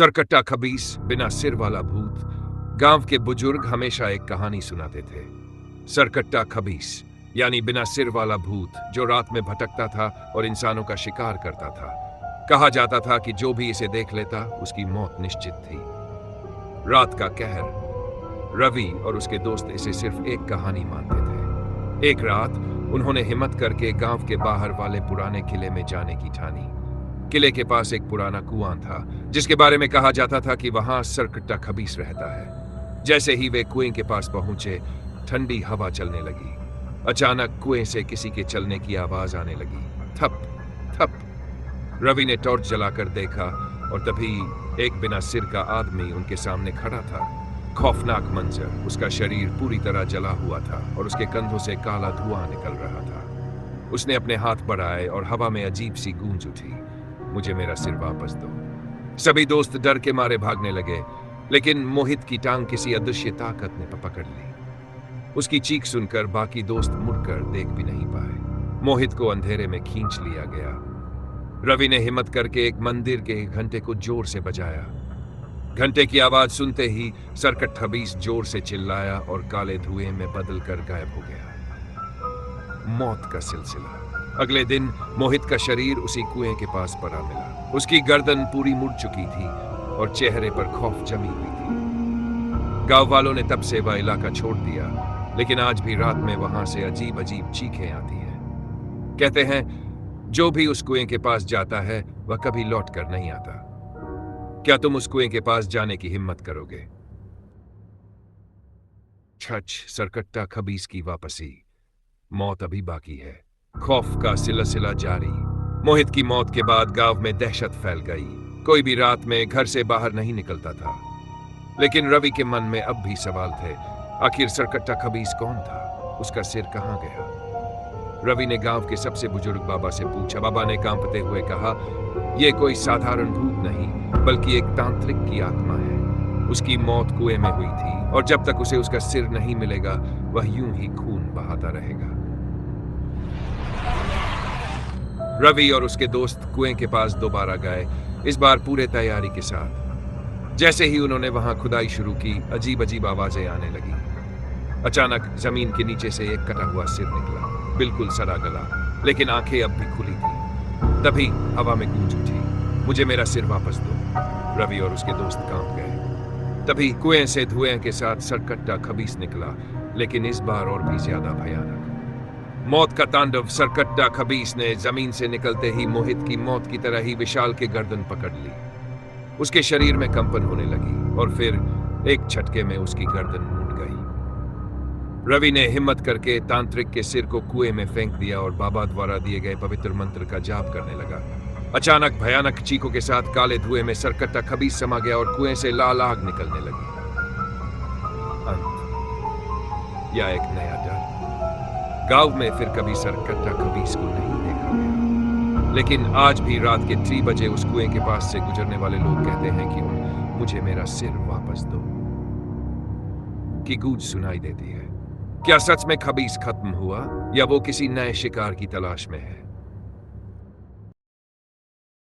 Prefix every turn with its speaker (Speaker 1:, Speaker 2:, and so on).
Speaker 1: सरकट्टा खबीस बिना सिर वाला भूत। गांव के बुजुर्ग हमेशा एक कहानी सुनाते थे। सरकट्टा खबीस यानी बिना सिर वाला भूत, जो रात में भटकता था और इंसानों का शिकार करता था। कहा जाता था कि जो भी इसे देख लेता उसकी मौत निश्चित थी। रात का कहर। रवि और उसके दोस्त इसे सिर्फ एक कहानी मानते थे। एक रात उन्होंने हिम्मत करके गांव के बाहर वाले पुराने किले में जाने की ठानी। किले के पास एक पुराना कुआं था, जिसके बारे में कहा जाता था कि वहां सरकट्टा खबीस रहता है। जैसे ही वे कुएं के पास पहुंचे, ठंडी हवा चलने लगी। अचानक कुएं से किसी के चलने की आवाज आने लगी। थप थप। रवि ने टॉर्च जलाकर देखा और तभी एक बिना सिर का आदमी उनके सामने खड़ा था। खौफनाक मंजर। उसका शरीर पूरी तरह जला हुआ था और उसके कंधों से काला धुआं निकल रहा था। उसने अपने हाथ बढ़ाए और हवा में अजीब सी गूंज उठी, मुझे मेरा सिर वापस दो। सभी दोस्त डर के मारे भागने लगे, लेकिन मोहित की टांग किसी अदृश्य ताकत ने पकड़ ली। उसकी चीख सुनकर बाकी दोस्त मुड़कर देख भी नहीं पाए। मोहित को अंधेरे में खींच लिया गया। रवि ने हिम्मत करके एक मंदिर के घंटे को जोर से बजाया। घंटे की आवाज सुनते ही सरकट्टा खबीस जोर से चिल्लाया और काले धुएं में बदलकर गायब हो गया। मौत का सिलसिला। अगले दिन मोहित का शरीर उसी कुएं के पास पड़ा मिला। उसकी गर्दन पूरी मुड़ चुकी थी और चेहरे पर खौफ जमी हुई थी। गांव वालों ने तब से वह इलाका छोड़ दिया, लेकिन आज भी रात में वहां से अजीब अजीब चीखें आती हैं। कहते हैं जो भी उस कुएं के पास जाता है वह कभी लौट कर नहीं आता। क्या तुम उस कुएं के पास जाने की हिम्मत करोगे? छछ सरकट्टा खबीस की वापसी। मौत अभी बाकी है। खौफ का सिलसिला जारी। मोहित की मौत के बाद गांव में दहशत फैल गई। कोई भी रात में घर से बाहर नहीं निकलता था। लेकिन रवि के मन में अब भी सवाल थे। आखिर सरकट्टा खबीस कौन था? उसका सिर कहां गया? रवि ने गांव के सबसे बुजुर्ग बाबा से पूछा। बाबा ने कांपते हुए कहा, यह कोई साधारण भूत नहीं, बल्कि एक तांत्रिक की आत्मा है। उसकी मौत कुएं में हुई थी और जब तक उसे उसका सिर नहीं मिलेगा वह यूं ही खून बहाता रहेगा। रवि और उसके दोस्त कुएं के पास दोबारा गए, इस बार पूरे तैयारी के साथ। जैसे ही उन्होंने वहां खुदाई शुरू की, अजीब अजीब आवाजें आने लगी। अचानक जमीन के नीचे से एक कटा हुआ सिर निकला, बिल्कुल सड़ा गला, लेकिन आंखें अब भी खुली थी। तभी हवा में गूंज उठी, मुझे मेरा सिर वापस दो। रवि और उसके दोस्त कांप गए। तभी कुएं से धुएं के साथ सरकट्टा खबीस निकला, लेकिन इस बार और भी ज्यादा भयानक। मौत का तांडव। सरकट्टा खबीस ने जमीन से निकलते ही मोहित की मौत की तरह ही विशाल के गर्दन पकड़ ली। उसके शरीर में कंपन होने लगी और फिर एक झटके में उसकी गर्दन मुड़ गई। रवि ने हिम्मत करके तांत्रिक के सिर को कुएं में फेंक दिया और बाबा द्वारा दिए गए पवित्र मंत्र का जाप करने लगा। अचानक भयानक चीखों के साथ काले धुएं में सरकट्टा खबीस समा गया और कुएं से लाल आग निकलने लगी। अंत या एक नया डर। गांव में फिर कभी सरकट्टा खबीस को नहीं देखा गया, लेकिन आज भी रात के 3 बजे उस कुएं के पास से गुजरने वाले लोग कहते हैं कि मुझे मेरा सिर वापस दो की गूंज सुनाई देती है। क्या सच में खबीस खत्म हुआ या वो किसी नए शिकार की तलाश में है?